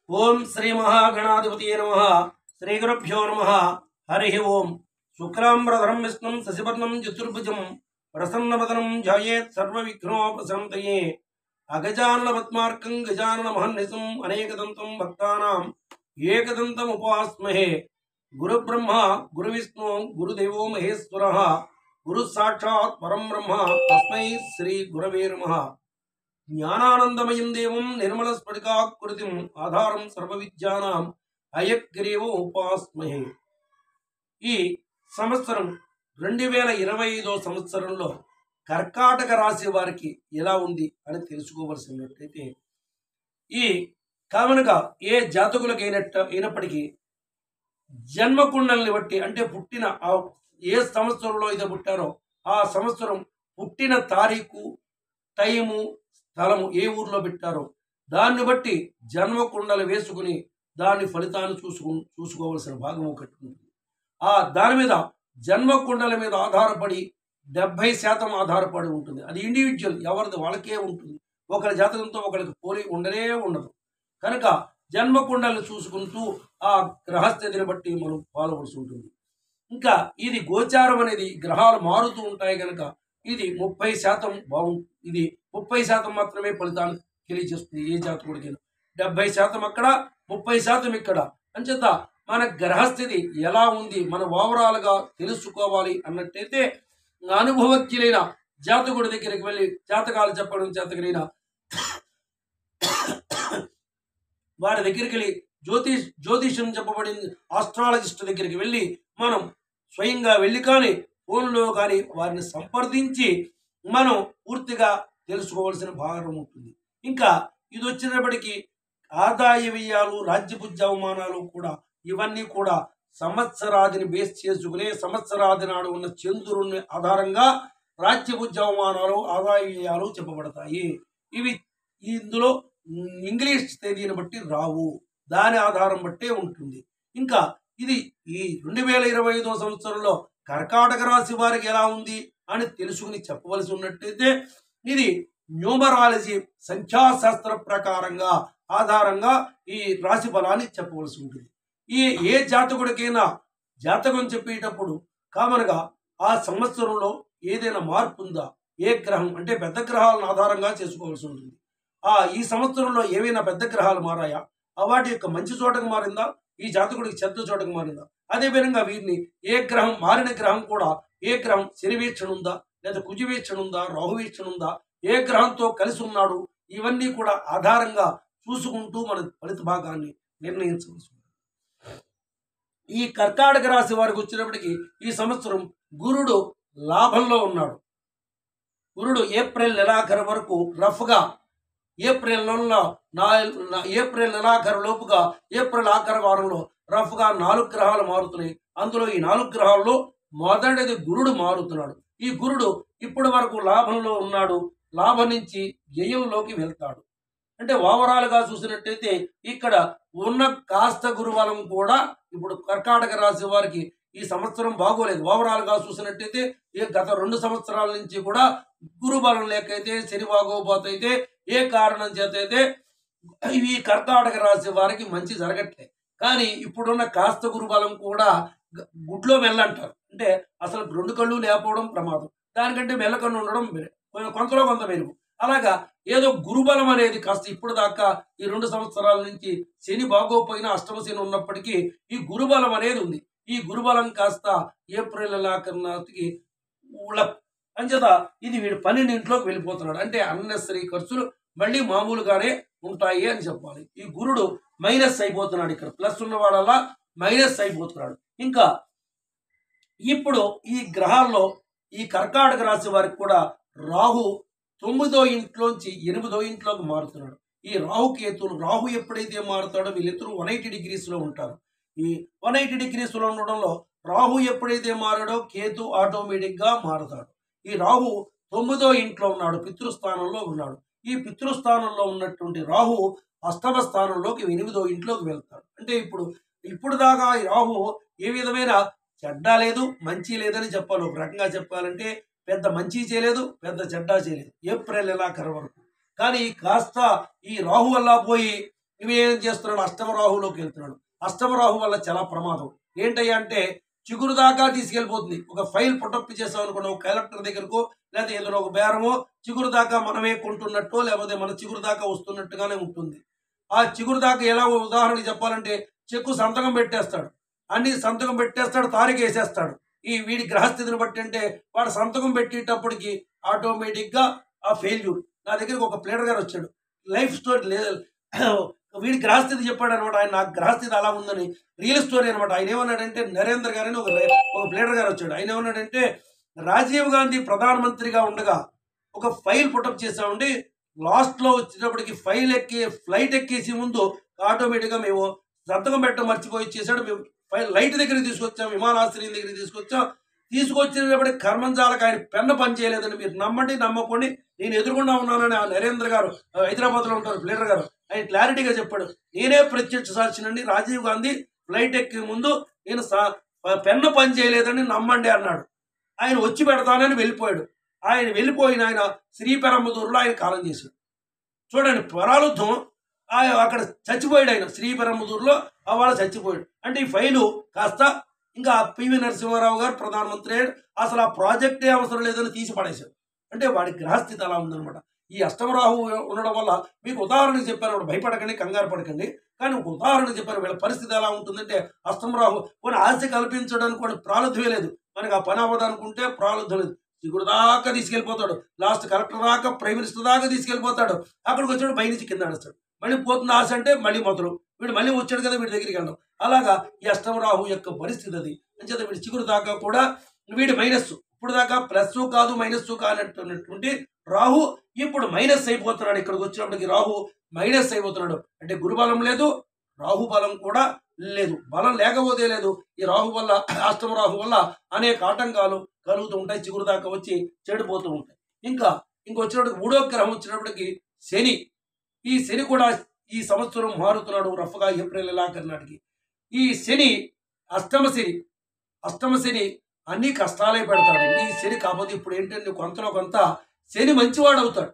ओं श्री महागणाधिपतये नमः। श्री गुरुभ्यो नमः। हरि ओं। शुक्लांबरधरं विष्णुं शशिवर्णं चतुर्भुजं प्रसन्नवदनं ध्यायेत् सर्वविघ्नोपशान्तये। अगजाननपद्मार्कं गजाननमहर्निशम् अनेकदन्तं भक्तानाम् एकदन्तम् उपास्महे। गुरुब्रह्मा गुरुविष्णु गुरुदेवो महेश्वरः गुरुसाक्षात् परं ब्रह्म तस्मै श्री गुरवे नमः। ज्ञानानंदमयं देवं निर्मल स्फटिकाकृतिं आधारं सर्वविद्यानां हयग्रीवं उपास्महे। ఈ సంవత్సరం 2025 సంవత్సరంలో కర్కాటక రాశి వారికి ఎలా ఉంది అని తెలుసుకోవాల్సినట్లయితే ఈ కామనగా ఏ జాతకులకైనప్పటికీ జన్మకుండల్ని బట్టి అంటే పుట్టిన ఏ సంవత్సరంలో అయితే పుట్టారో ఆ సంవత్సరం పుట్టిన తారీఖు టైము స్థలము ఏ ఊర్లో పెట్టారో దాన్ని బట్టి జన్మకుండలు వేసుకుని దాని ఫలితాన్ని చూసుకోవాల్సిన భాగం ఒకటి ఉంటుంది. దాని మీద జన్మకుండల మీద ఆధారపడి 70% ఆధారపడి ఉంటుంది. అది ఇండివిజువల్ ఎవరిది వాళ్ళకే ఉంటుంది. ఒకరి జాతకంతో ఒకరికి పోలి ఉండనే ఉండదు. కనుక జన్మకుండలను చూసుకుంటూ ఆ గ్రహస్థితిని బట్టి మనం పాల్గొనవలసి ఉంటుంది. ఇంకా ఇది గోచారం అనేది గ్రహాలు మారుతూ ఉంటాయి కనుక ఇది 30% బాగుంటుంది. ఇది 30% మాత్రమే ఫలితాన్ని తెలియజేస్తుంది. ఏ జాతకుడికైనా 70% అక్కడ 30% ఇక్కడ. అంచేత మన గ్రహస్థితి ఎలా ఉంది మన ఓవరాల్గా తెలుసుకోవాలి అన్నట్టయితే అనుభవజ్ఞులైన జాతకుడి దగ్గరికి వెళ్ళి జాతకాలు చెప్పడం చేతకరైన వారి దగ్గరికి వెళ్ళి జ్యోతిషం చెప్పబడింది ఆస్ట్రాలజిస్ట్ దగ్గరికి వెళ్ళి మనం స్వయంగా వెళ్ళి కానీ ఫోన్లో కానీ వారిని సంప్రదించి మనం పూర్తిగా తెలుసుకోవాల్సిన భాగం ఉంటుంది. ఇంకా ఇది వచ్చినప్పటికీ ఆదాయ వ్యయాలు రాజ్యపుజ్య అవమానాలు కూడా ఇవన్నీ కూడా సంవత్సరాదిని బేస్ చేసుకునే సంవత్సరాది నాడు ఉన్న చంద్రుని ఆధారంగా రాజ్యపుజ్య అవమానాలు ఆదాయ వ్యయాలు చెప్పబడతాయి. ఇవి ఇందులో ఇంగ్లీష్ తేదీని బట్టి రావు, దాని ఆధారం బట్టే ఉంటుంది. ఇంకా ఇది ఈ 2025 సంవత్సరంలో కర్కాటక రాశి వారికి ఎలా ఉంది అని తెలుసుకుని చెప్పవలసి ఉన్నట్టయితే ఇది న్యూమరాలజీ సంఖ్యాశాస్త్ర ప్రకారంగా ఆధారంగా ఈ రాశి ఫలాన్ని చెప్పవలసి ఉంటుంది. ఏ జాతకుడికైనా జాతకం చెప్పేటప్పుడు కామన్గా ఆ సంవత్సరంలో ఏదైనా మార్పు ఉందా, ఏ గ్రహం అంటే పెద్ద గ్రహాలను ఆధారంగా చేసుకోవాల్సి ఉంటుంది. ఈ సంవత్సరంలో ఏవైనా పెద్ద గ్రహాలు మారాయా, వాటి యొక్క మంచి చోటకు మారిందా, ఈ జాతకుడికి చెడ్డ చోటకు మారిందా, అదే విధంగా వీరిని ఏ గ్రహం మారిన గ్రహం కూడా ఏ గ్రహం శని వీక్షణ ఉందా లేదా కుజ వీక్షణ ఉందా రాహు వీక్షణ ఉందా, ఏ గ్రహంతో కలిసి ఉన్నాడు, ఇవన్నీ కూడా ఆధారంగా చూసుకుంటూ మన ఫలిత భాగాన్ని నిర్ణయించవలసి ఉంది. ఈ కర్కాటక రాశి వారికి వచ్చినప్పటికీ ఈ సంవత్సరం గురుడు లాభంలో ఉన్నాడు. గురుడు ఏప్రిల్ నెలాఖరు వరకు రఫ్గా ఏప్రిల్ నెలాఖరు లోపుగా ఏప్రిల్ ఆఖరి వారంలో రఫ్గా 4 గ్రహాలు మారుతున్నాయి. అందులో ఈ 4 గ్రహాల్లో మొదటిది గురుడు మారుతున్నాడు. ఈ గురుడు ఇప్పటి వరకు లాభంలో ఉన్నాడు, లాభం నుంచి వ్యయంలోకి వెళ్తాడు. అంటే ఓవరాల్గా చూసినట్టయితే ఇక్కడ ఉన్న కాస్త గురుబలం కూడా ఇప్పుడు కర్కాటక రాశి వారికి ఈ సంవత్సరం బాగోలేదు. ఓవరాల్గా చూసినట్టయితే గత 2 సంవత్సరాల నుంచి కూడా గురుబలం లేకైతే శని బాగోపోతైతే ఏ కారణం చేత అయితే ఈ కర్కాటక రాశి వారికి మంచి జరగట్లేదు. కానీ ఇప్పుడున్న కాస్త గురుబలం కూడా గుడ్లో మెల్లంటారు, అంటే అసలు 2 కళ్ళు లేకపోవడం ప్రమాదం, దానికంటే మెల్లకన్ను ఉండడం కొంతలో కొంత మెరుగు. అలాగా ఏదో గురుబలం అనేది కాస్త ఇప్పుడు దాకా ఈ 2 సంవత్సరాల నుంచి శని బాగోపోయినా అష్టమ శని ఉన్నప్పటికీ ఈ గురుబలం అనేది ఉంది. ఈ గురుబలం కాస్త ఏప్రిల్ నెలాఖరుకి అంచేత ఇది వీడు 12 వెళ్ళిపోతున్నాడు. అంటే అన్నెసరీ ఖర్చులు మళ్ళీ మామూలుగానే ఉంటాయి అని చెప్పాలి. ఈ గురుడు మైనస్ అయిపోతున్నాడు, ఇక్కడ ప్లస్ ఉన్నవాడల్లా మైనస్ అయిపోతున్నాడు. ఇంకా ఇప్పుడు ఈ గ్రహాల్లో ఈ కర్కాటక రాశి వారికి కూడా రాహు 9వ ఇంట్లోంచి 8వ ఇంట్లోకి మారుతున్నాడు. ఈ రాహుకేతులు రాహు ఎప్పుడైతే మారుతాడో వీళ్ళిద్దరూ 180 డిగ్రీస్లో ఉంటారు. ఈ 180 డిగ్రీస్లో ఉండడంలో రాహు ఎప్పుడైతే మారాడో కేతు ఆటోమేటిక్గా మారుతాడు. ఈ రాహు 9వ ఇంట్లో ఉన్నాడు, పితృస్థానంలో ఉన్నాడు. ఈ పితృస్థానంలో ఉన్నటువంటి రాహు అష్టమ స్థానంలోకి 8వ ఇంట్లోకి వెళ్తాడు. అంటే ఇప్పుడు దాకా ఈ రాహు ఏ విధమైన చెడ్డ లేదు మంచి లేదని చెప్పాలి. ఒక రకంగా చెప్పాలంటే పెద్ద మంచి చేయలేదు, పెద్ద చెడ్డ చేయలేదు ఏప్రిల్ నెలాఖరు వరకు. కానీ కాస్త ఈ రాహు వల్ల పోయి ఇవి ఏం చేస్తున్నాడు, అష్టమ రాహులోకి వెళ్తున్నాడు. అష్టమ రాహు వల్ల చాలా ప్రమాదం. ఏంటయ్యా అంటే చిగురు దాకా తీసుకెళ్ళిపోతుంది. ఒక ఫైల్ పుటప్ చేసాం అనుకోండి, ఒక కలెక్టర్ దగ్గరకో లేదా ఏదైనా ఒక బేరమో, చిగురు దాకా మనమే కొంటున్నట్టో లేకపోతే మన చిగురు దాకా వస్తున్నట్టుగానే ఉంటుంది. ఆ చిగురు దాకా ఎలా ఉదాహరణకి చెప్పాలంటే చెక్కు సంతకం పెట్టేస్తాడు, అన్ని సంతకం పెట్టేస్తాడు, తారీఖు వేసేస్తాడు. ఈ వీడి గ్రహస్థితిని బట్టి అంటే వాడు సంతకం పెట్టేటప్పటికి ఆటోమేటిక్గా ఆ ఫెయిల్యూర్. నా దగ్గరికి ఒక ప్లేడర్ గారు వచ్చాడు, లైఫ్ స్టోరీ లేదు, వీడి గ్రహస్థితి చెప్పాడు అనమాట. ఆయన నాకు గ్రహస్థితి అలా ఉందని రియల్ స్టోరీ అనమాట. ఆయన ఏమన్నాడంటే, నరేంద్ర గారని ఒక ప్లేడర్ గారు వచ్చాడు. ఆయన ఏమన్నాడంటే, రాజీవ్ గాంధీ ప్రధానమంత్రిగా ఉండగా ఒక ఫైల్ పుటప్ చేసామండి, లాస్ట్లో వచ్చేటప్పటికి ఫ్లైట్ ఎక్కేసి ముందు ఆటోమేటిక్గా మేము సంతకం పెట్టడం మర్చిపోయి చేశాడు. మేము ఫైల్ లైట్ దగ్గరికి తీసుకొచ్చాం, విమానాశ్రయం దగ్గరికి తీసుకొచ్చేటప్పటికి కర్మంజాలకు ఆయన పెన్ను పని చేయలేదని మీరు నమ్మండి నమ్మకండి, నేను ఎదురుకుండా ఉన్నానని ఆ నరేంద్ర గారు హైదరాబాద్లో ఉంటారు ప్లేడర్ గారు, ఆయన క్లారిటీగా చెప్పాడు. నేనే ప్రత్యక్ష సాక్షినండి, రాజీవ్ గాంధీ ఫ్లైట్ ఎక్కే ముందు నేను పెన్ను పని చేయలేదని నమ్మండి అన్నాడు. ఆయన వచ్చి పెడతానని వెళ్ళిపోయాడు. ఆయన వెళ్ళిపోయిన ఆయన శ్రీపెరంబదూరులో ఆయన కాలం చేశాడు. చూడండి పరాలుద్ధం, అక్కడ చచ్చిపోయాడు ఆయన శ్రీపెరంబదూరులో, వాళ్ళ చచ్చిపోయాడు. అంటే ఈ ఫైలు కాస్త ఇంకా పివి నరసింహారావు గారు ప్రధానమంత్రి అయ్యాడు, అసలు ఆ ప్రాజెక్టే అవసరం లేదని తీసి పడేశాడు. అంటే వాడి గ్రహస్థితి అలా ఉందనమాట. ఈ అష్టమరాహు ఉండడం వల్ల మీకు ఉదాహరణకు చెప్పాను, భయపడకండి, కంగారు పడకండి, కానీ ఒక ఉదాహరణకు చెప్పాను వీళ్ళ పరిస్థితి ఎలా ఉంటుందంటే, అష్టమరాహు కొన్ని ఆశ కల్పించడానికి కొన్ని ప్రారంభమే లేదు, మనకి ఆ పని అవ్వదు అనుకుంటే ప్రారంభం లేదు, చిగురు దాకా తీసుకెళ్ళిపోతాడు, లాస్ట్ కలెక్టర్ దాకా ప్రైమ్ మినిస్టర్ దాకా తీసుకెళ్ళిపోతాడు. అక్కడికి వచ్చాడు పై నుంచి కింద నడుస్తాడు, మళ్ళీ పోతున్న ఆశ అంటే మళ్ళీ మొదలు, వీడు మళ్ళీ వచ్చాడు కదా వీడి దగ్గరికి వెళ్ళడం. అలాగా ఈ అష్టమరాహు యొక్క పరిస్థితి అది. అంచేత వీడి చిగురు దాకా కూడా వీడి మైనస్, ఇప్పుడు దాకా ప్లస్ కాదు మైనస్ కానట్టున్నటువంటి రాహు ఇప్పుడు మైనస్ అయిపోతున్నాడు. ఇక్కడికి వచ్చినప్పటికి రాహు మైనస్ అయిపోతున్నాడు. అంటే గురుబలం లేదు, రాహు బలం కూడా లేదు, బలం లేకపోతే లేదు. ఈ రాహు వల్ల, అష్టమ రాహు వల్ల అనేక ఆటంకాలు కలుగుతూ ఉంటాయి, చిగురు దాకా వచ్చి చెడిపోతూ ఉంటాయి. ఇంకొచ్చినప్పటికి మూడో గ్రహం వచ్చినప్పటికి శని. ఈ శని కూడా ఈ సంవత్సరం మారుతున్నాడు రఫ్గా ఏప్రిల్ నెలాఖరు నాటికి. ఈ శని అష్టమ శని అన్ని కష్టాలే పెడతాడు. ఈ శని కాకపోతే ఇప్పుడు ఏంటంటే కొంతలో కొంత శని మంచివాడు అవుతాడు,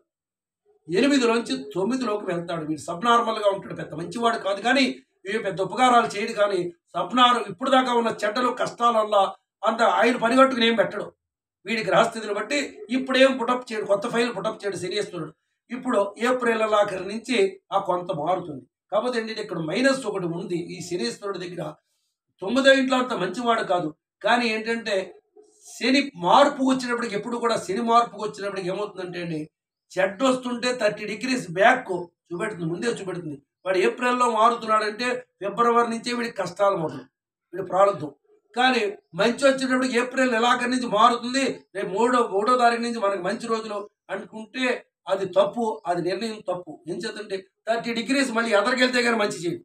8 నుంచి 9లోకి వెళ్తాడు. వీడు సబ్నార్మల్గా ఉంటాడు, పెద్ద మంచివాడు కాదు, కానీ ఇవి పెద్ద ఉపకారాలు చేయడు. కానీ ఇప్పుడు దాకా ఉన్న చెడ్డలు కష్టాల వల్ల అంత ఆయన పనిగట్టుకుని ఏం పెట్టడు. వీడి గ్రహస్థితిని బట్టి ఇప్పుడేం పుటప్ చేయడు, కొత్త ఫైల్ పుటప్ చేయడు, శనిస్తున్నాడు. ఇప్పుడు ఏప్రిల్ నెలాఖరు నుంచి ఆ కొంత మారుతుంది. కాకపోతే ఏంటంటే ఇక్కడ మైనస్ ఒకటి ఉంది ఈ శనీశ్వరుడి దగ్గర. 9వ ఇంట్లో అంత మంచివాడు కాదు, కానీ ఏంటంటే శని మార్పు వచ్చినప్పటికి, ఎప్పుడు కూడా శని మార్పుకు వచ్చినప్పటికి ఏమవుతుందంటే అండి, చెడ్డ వస్తుంటే 30 degrees బ్యాక్ చూపెడుతుంది, ముందే చూపెడుతుంది. వాడు ఏప్రిల్లో మారుతున్నాడంటే ఫిబ్రవరి నుంచే వీడికి కష్టాలు మొదలు, వీడి ప్రారంభం. కానీ మంచి వచ్చేటప్పటికి ఏప్రిల్ నెలాఖరు నుంచి మారుతుంది, రేపు మూడో తారీఖు నుంచి మనకు మంచి రోజులు అనుకుంటే అది తప్పు, అది నిర్ణయం తప్పు. ఏం చేద్దంటే 30 degrees మళ్ళీ ఎదరికెళ్తే కానీ మంచి చేయదు.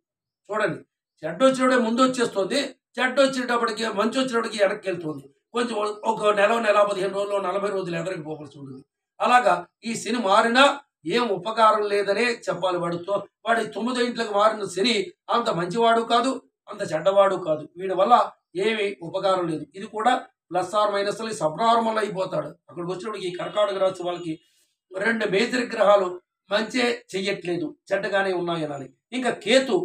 చూడండి, చెడ్డ వచ్చినప్పుడే ముందు వచ్చేస్తుంది, చెడ్డ వచ్చేటప్పటికి మంచి వచ్చినప్పటికి వెనక్కి వెళ్తుంది. కొంచెం ఒక నెల 15 రోజులు 40 రోజులు ఎదరికి పోవాల్సి ఉంటుంది. అలాగా ఈ శని మారినా ఏం ఉపకారం లేదనే చెప్పాలి. వాడి 9వ ఇంట్లోకి మారిన శని అంత మంచివాడు కాదు, అంత చెడ్డవాడు కాదు. వీడి వల్ల ఏమి ఉపకారం లేదు. ఇది కూడా ప్లస్ ఆర్ మైనస్ సబ్నార్మల్ అయిపోతాడు. అక్కడికి వచ్చినప్పటికి ఈ కర్కాటక రాశి వాళ్ళకి 2 మేజర్ గ్రహాలు మంచి చెయ్యట్లేదు, చెడ్డగానే ఉన్నాయనాలి. ఇంకా కేతు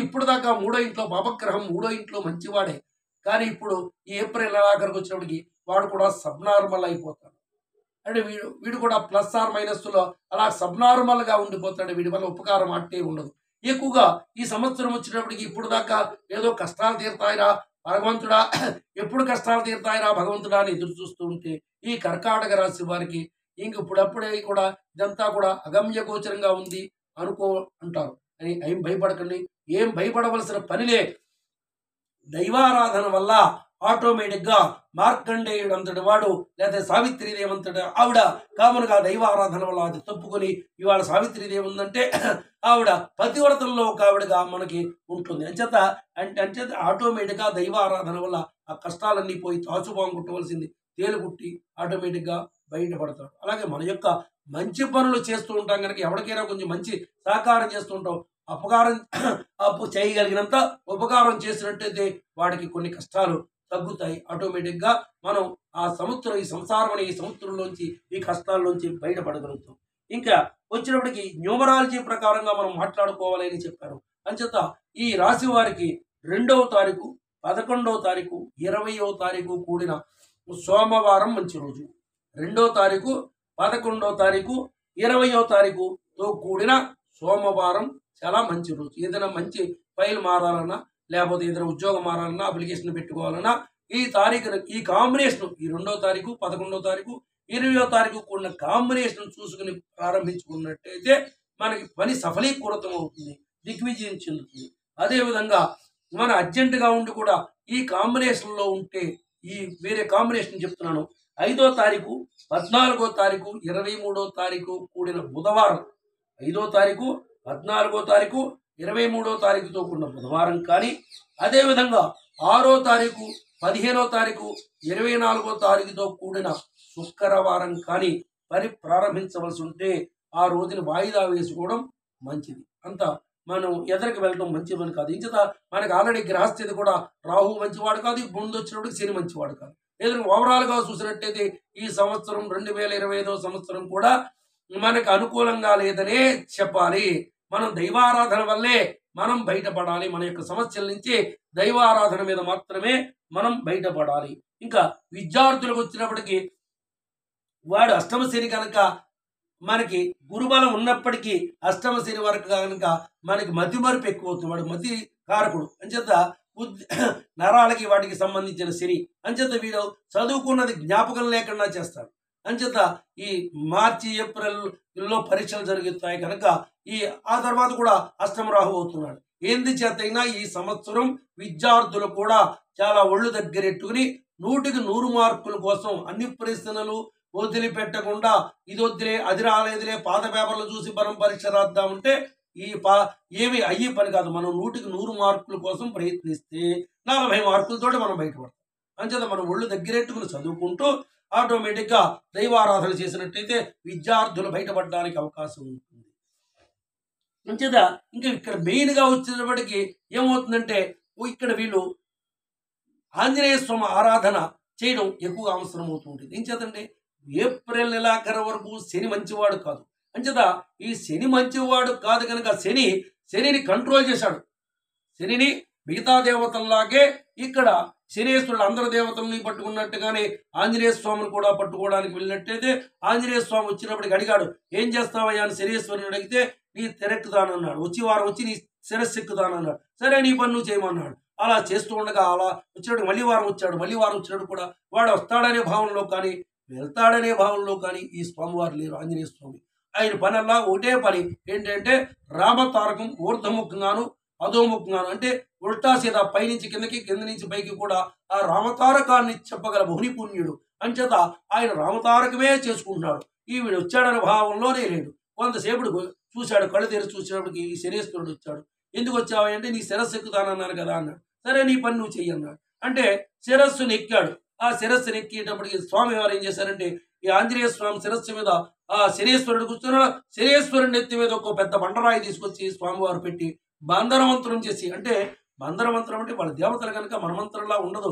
ఇప్పుడు దాకా 3వ ఇంట్లో పాపగ్రహం, 3వ ఇంట్లో మంచివాడే, కానీ ఇప్పుడు ఈ ఏప్రిల్ నెలాఖరికి వచ్చినప్పటికి వాడు కూడా సబ్నార్మల్ అయిపోతాడు. అంటే వీడు కూడా ప్లస్ ఆర్ మైనస్లో అలా సబ్నార్మల్గా ఉండిపోతాడు. వీడి వల్ల ఉపకారం అట్టే ఉండదు. ఎక్కువగా ఈ సంవత్సరం వచ్చినప్పటికి ఇప్పుడు దాకా ఏదో కష్టాలు తీరుతాయిరా భగవంతుడా, ఎప్పుడు కష్టాలు తీరుతాయిరా భగవంతుడా అని ఎదురు చూస్తూ ఉంటే ఈ కర్కాటక రాశి వారికి ఇప్పుడప్పుడే కూడా ఇదంతా కూడా అగమ్య గోచరంగా ఉంది అనుకో అంటారు. అని ఏం భయపడకండి, ఏం భయపడవలసిన పనిలే. దైవారాధన వల్ల ఆటోమేటిక్గా మార్కండేయుడు అంతటి వాడు, లేదా సావిత్రీదేవి అంతటి ఆవిడ కామన్గా దైవారాధన వల్ల అది తప్పుకొని ఇవాళ సావిత్రీదేవి ఉందంటే ఆవిడ పతివ్రతల్లో ఒక ఆవిడగా మనకి ఉంటుంది. అంచేత ఆటోమేటిక్గా దైవారాధన వల్ల ఆ కష్టాలన్నీ పోయి తాచుబాం కుట్టవలసింది తేలుకుట్టి ఆటోమేటిక్గా బయటపడతాడు. అలాగే మన యొక్క మంచి పనులు చేస్తూ ఉంటాం కనుక ఎవరికైనా కొంచెం మంచి సహకారం చేస్తూ ఉంటాం, అప్పు చేయగలిగినంత ఉపకారం చేసినట్టయితే వాడికి కొన్ని కష్టాలు తగ్గుతాయి. ఆటోమేటిక్గా మనం ఈ సంసారం అనే ఈ సముద్రంలోంచి ఈ కష్టాల్లోంచి బయటపడగలుగుతాం. ఇంకా వచ్చినప్పటికి న్యూమరాలజీ ప్రకారంగా మనం మాట్లాడుకోవాలి అని చెప్పారు. అంచేత ఈ రాశి వారికి 2వ తారీఖు, 11వ తారీఖు, 20వ తారీఖు కూడిన సోమవారం మంచి రోజు. 2వ తారీఖు, 11వ తారీఖు, 20వ తారీఖుతో కూడిన సోమవారం చాలా మంచి రోజు. ఏదైనా మంచి ఫైల్ మారాలన్నా, లేకపోతే ఏదైనా ఉద్యోగం మారాలన్నా, అప్లికేషన్ పెట్టుకోవాలన్నా ఈ తారీఖున ఈ కాంబినేషన్, ఈ 2వ తారీఖు, 11వ తారీఖు, 20వ తారీఖు కూడిన కాంబినేషన్ చూసుకుని ప్రారంభించుకున్నట్టయితే మనకి పని సఫలీకృతం అవుతుంది, దిగ్విజయం చెందుతుంది. అదేవిధంగా మన అర్జెంటుగా ఉండి కూడా ఈ కాంబినేషన్లో ఉంటే, ఈ వేరే కాంబినేషన్ చెప్తున్నాను, 5వ తారీఖు, 14వ తారీఖు, 23వ తారీఖు కూడిన బుధవారం, 5వ తారీఖు, 14వ తారీఖు, 23వ తారీఖుతో కూడిన బుధవారం కానీ, అదేవిధంగా 6వ తారీఖు, 15వ తారీఖు, 24వ తారీఖుతో కూడిన శుక్రవారం కానీ పని ప్రారంభించవలసి ఉంటే ఆ రోజుని వాయిదా వేసుకోవడం మంచిది. అంత మనం ఎదరికి వెళ్ళడం మంచి పని కాదు. ఇంచేత మనకి ఆల్రెడీ గ్రహస్థితి కూడా రాహు మంచివాడు కాదు, ముందు వచ్చినప్పుడు శని మంచివాడు కాదు. ఏదైనా ఓవరాల్గా చూసినట్టయితే ఈ సంవత్సరం 2025వ సంవత్సరం కూడా మనకు అనుకూలంగా లేదనే చెప్పాలి. మనం దైవారాధన వల్లే మనం బయటపడాలి. మన యొక్క సమస్యల నుంచి దైవారాధన మీద మాత్రమే మనం బయటపడాలి. ఇంకా విద్యార్థులకు వచ్చినప్పటికీ వాడు అష్టమ శని కనుక మనకి గురుబలం ఉన్నప్పటికీ అష్టమ శని వరకు కనుక మనకి మతిమరుపు ఎక్కువ అవుతుంది. వాడు మతి కారకుడు అంచేత నరాలకి వాటికి సంబంధించిన శని అంచేత వీడు చదువుకున్నది జ్ఞాపకం లేకుండా చేస్తాడు. అంచేత ఈ మార్చి ఏప్రిల్లో పరీక్షలు జరుగుతాయి కనుక ఆ తర్వాత కూడా అష్టమ రాహు అవుతున్నాడు. ఏంది చేతైనా ఈ సంవత్సరం విద్యార్థులు కూడా చాలా ఒళ్ళు దగ్గరెట్టుకుని 100కి 100 మార్కుల కోసం అన్ని ప్రశ్నలు వదిలిపెట్టకుండా ఇది వద్దులే, అది రాలేదులే, పాత పేపర్లు చూసి మనం పరీక్ష రాద్దామంటే ఏమి అయ్యే పని కాదు. మనం 100కి 100 మార్కుల కోసం ప్రయత్నిస్తే 40 మార్కులతో మనం బయటపడతాం. అంచేత మనం ఒళ్ళు దగ్గరెట్టుకుని చదువుకుంటూ ఆటోమేటిక్గా దైవారాధన చేసినట్టయితే విద్యార్థులు బయటపడడానికి అవకాశం ఉంటుంది. అంచేత ఇంకా ఇక్కడ మెయిన్గా వచ్చినప్పటికీ ఏమవుతుందంటే ఇక్కడ వీళ్ళు ఆంజనేయ స్వామి ఆరాధన చేయడం ఎక్కువగా అవసరం అవుతుంటుంది. ఏం చేతంటే ఏప్రిల్ నెలాఖరు వరకు శని మంచివాడు కాదు. అంచేత ఈ శని మంచివాడు కాదు కనుక శనిని కంట్రోల్ చేశాడు. శనిని మిగతా దేవతల్లాగే ఇక్కడ శనేశ్వరుడు అందరి దేవతల్ని పట్టుకున్నట్టుగానే ఆంజనేయ స్వామిని కూడా పట్టుకోవడానికి వెళ్ళినట్టయితే ఆంజనేయ స్వామి వచ్చినప్పటికి అడిగాడు, ఏం చేస్తావయ్యా అని శనేశ్వరుని అడిగితే నీ తెరెక్కుతానన్నాడు. వచ్చి వారం వచ్చి నీ శిరస్సు ఎక్కుతానన్నాడు. సరే నీ పని నువ్వు చేయమన్నాడు. అలా చేస్తూ ఉండగా అలా వచ్చినప్పుడు మళ్ళీ వారం వచ్చాడు. మళ్ళీ వారం వచ్చినప్పుడు కూడా వాడు వస్తాడనే భావనలో కానీ వెళ్తాడనే భావనలో కానీ ఈ స్వామివారు లేరు. ఆంజనేయ స్వామి ఆయన పనల్లా ఒకటే పని ఏంటంటే రామతారకం ఊర్ధముఖంగాను అధోముఖంగాను అంటే ఉల్టా సీదా పైనుంచి కిందకి, కింద నుంచి పైకి కూడా ఆ రామతారకాన్ని చెప్పగల బహుని పుణ్యుడు. అంచేత ఆయన రామతారకమే చేసుకుంటున్నాడు. వీడు వచ్చాడనే భావంలోనే లేడు. కొంతసేపుడు చూశాడు, కళ్ళు తెరిచి చూసినప్పటికి ఈ శనేశ్వరుడు వచ్చాడు. ఎందుకు వచ్చావు అంటే నీ శిరస్సు ఎక్కుతానన్నాను కదా అన్నాడు. సరే నీ పని నువ్వు చెయ్యి అన్నాడు. అంటే శిరస్సును ఎక్కాడు. ఆ శిరస్సును ఎక్కేటప్పటికి స్వామి వారు ఏం చేశారంటే ఈ ఆంజనేయ స్వామి శిరస్సు మీద ఆ శనేశ్వరుడు కూర్చున్నాడు. శనేశ్వరుడి నెత్తి మీద ఒక పెద్ద బండరాయి తీసుకొచ్చి స్వామివారు పెట్టి బంధనమంత్రం చేసి, అంటే బంధనమంత్రం అంటే వాళ్ళ దేవతలు కనుక మన మంత్రంలా ఉండదు,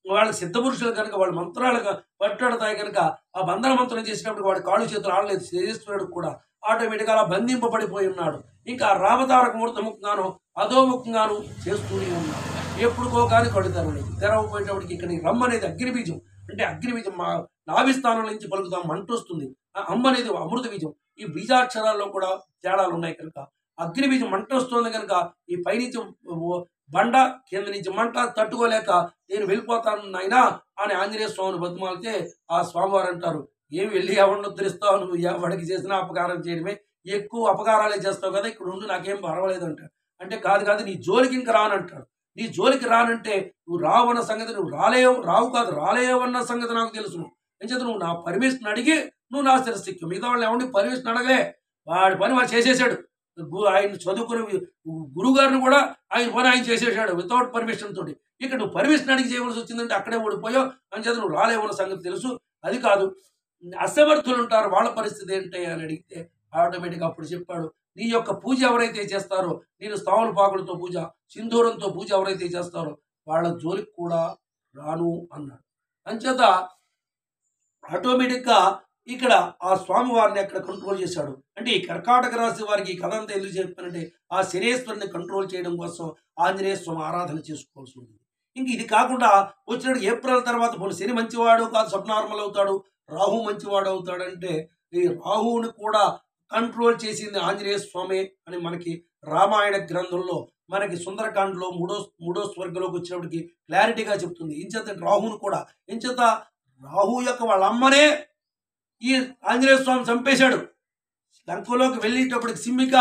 వాళ్ళకి సిద్ధపురుషులు కనుక వాళ్ళ మంత్రాలుగా పట్టాడతాయి కనుక ఆ బంధన మంత్రం చేసినప్పుడు వాడి కాళ్ళు చేతులు ఆడలేదు. శనేశ్వరుడు కూడా ఆటోమేటిక్గా అలా బంధింపబడిపోయి ఉన్నాడు. ఇంకా రామతారక మూర్తముఖంగాను అధోముఖంగాను చేస్తూనే ఉన్నాడు. ఎప్పుడుకో కానీ కళ్ళు తెరవలేదు. తెరవపోయేటప్పటికి ఇక్కడ రమ్మ అనేది అగ్నిబీజం, అంటే అగ్నిబీజం మా నాభిస్థానం నుంచి పలుకుతాం మంట వస్తుంది. అమ్మ అనేది అమృత బీజం. ఈ బీజాక్షరాల్లో కూడా తేడాలు ఉన్నాయి కనుక అగ్నిబీజం మంట వస్తుంది కనుక ఈ పైనుంచి బండ కింద నుంచి మంట తట్టుకోలేక నేను వెళ్ళిపోతాను నాయనా అని ఆంజనేయ స్వామిని బతిమాలితే ఆ స్వామివారు అంటారు, ఏమి వెళ్ళి ఎవరిని ఉద్ధరిస్తావు, నువ్వు ఎవరికి చేసినా అపకారం చేయడమే, ఎక్కువ అపకారాలే చేస్తావు కదా, ఇక్కడ ఉండి నాకేం పర్వాలేదు అంటాడు. అంటే కాదు నీ జోలికి ఇంకా రానంటాడు. నీ జోలికి రానంటే నువ్వు రావన్న సంగతి నువ్వు రావు కాదు రాలేవన్న సంగతి నాకు తెలుసు. ఎంచేత నువ్వు నా పర్మిషన్ అడిగి నువ్వు నా శిరస్సు మిగతా వాళ్ళు ఎవరిని పర్మిషన్ అడగలే, వాడి పని వాడు చేసేసాడు. ఆయన చదువుకున్న గురువు గారిని కూడా ఆయన పని ఆయన చేసేసాడు వితౌట్ పర్మిషన్ తోటి. ఇక్కడ నువ్వు పర్మిషన్ అడిగి చేయవలసి వచ్చిందంటే అక్కడే ఓడిపోయావు. అంచేత నువ్వు రాలేవన్న సంగతి తెలుసు. అది కాదు అసమర్థులు ఉంటారు, వాళ్ళ పరిస్థితి ఏంటి అని అడిగితే ఆటోమేటిక్గా అప్పుడు చెప్పాడు, నీ యొక్క పూజ ఎవరైతే చేస్తారో, నేను స్థావుల పాకులతో పూజ, సింధూరంతో పూజ ఎవరైతే చేస్తారో వాళ్ళ జోలికి కూడా రాను అన్నాడు. అంచేత ఆటోమేటిక్గా ఇక్కడ ఆ స్వామి వారిని అక్కడ కంట్రోల్ చేశాడు. అంటే ఈ కర్కాటక రాశి వారికి ఈ కథ అంతా ఎందుకు చెప్పానంటే ఆ శనేశ్వరుని కంట్రోల్ చేయడం కోసం ఆంజనేయ స్వామి ఆరాధన చేసుకోవాల్సి ఉంటుంది. ఇంక ఇది కాకుండా వచ్చినప్పుడు ఏప్రిల్ తర్వాత పోనీ శని మంచివాడు కాదు, సబ్నార్మల్ అవుతాడు, రాహు మంచివాడు అవుతాడంటే ఈ రాహువుని కూడా కంట్రోల్ చేసింది ఆంజనేయ స్వామి అని మనకి రామాయణ గ్రంథంలో మనకి సుందరకాండలో మూడో స్వర్గంలోకి వచ్చినప్పటికి క్లారిటీగా చెప్తుంది. ఇంచేత రాహువుని కూడా ఇంచేత రాహు యొక్క వాళ్ళ అమ్మనే ఈ ఆంజనేయ స్వామి చంపేశాడు. లంకలోకి వెళ్ళేటప్పటికి సిమ్మిక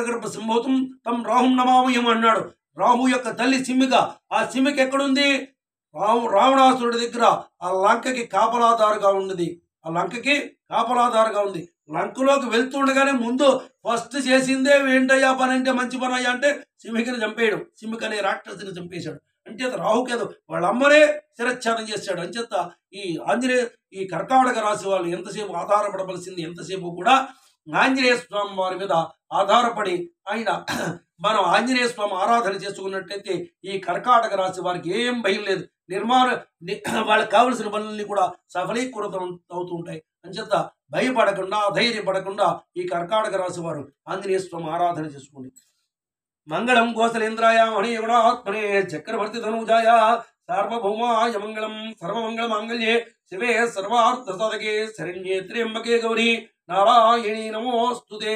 గర్భ సింహోతం తమ్ రాహుం నమామయం అన్నాడు. రాహు యొక్క తల్లి సిమ్మిక. ఆ సిమ్మిక ఎక్కడుంది? రావణాసురుడి దగ్గర ఆ లంకకి కాపలాదారుగా ఉన్నది. ఆ లంకకి కాపలాదారుగా ఉంది. లంకలోకి వెళ్తుండగానే ముందు ఫస్ట్ చేసిందే ఏంటయ్యా పని అంటే మంచి పని అయ్యా అంటే సిమ్మికని చంపేయడం. సిమ్మిక అనే రాక్షసుని చంపేశాడు. అంచేత రాహుకేదు వాళ్ళ అమ్మనే శిరచ్ఛేదం చేశాడు. అంచేత ఈ కర్కాటక రాశి వాళ్ళు ఎంతసేపు ఆధారపడవలసింది ఎంతసేపు కూడా ఆంజనేయ స్వామి వారి మీద ఆధారపడి ఆయన మనం ఆంజనేయ స్వామి ఆరాధన చేసుకున్నట్టయితే ఈ కర్కాటక రాశి వారికి ఏం భయం లేదు. వాళ్ళకి కావలసిన పనులన్నీ కూడా సఫలీకృతం అవుతూ ఉంటాయి. అంచేత భయపడకుండా అధైర్యపడకుండా ఈ కర్కాటక రాశి వారు ఆంజనేయ స్వామి ఆరాధన చేసుకోండి. మంగళం కోసలేంద్రాయ మణిగుణాత్మనే చక్రవర్తి ధనుజాయ సార్వభౌమాయ మంగళం సర్వమంగళ మాంగళ్యే శివే సర్వార్థ సాధకే శరణ్యే త్ర్యంబకే గౌరీ నారాయణీ నమోస్తుతే.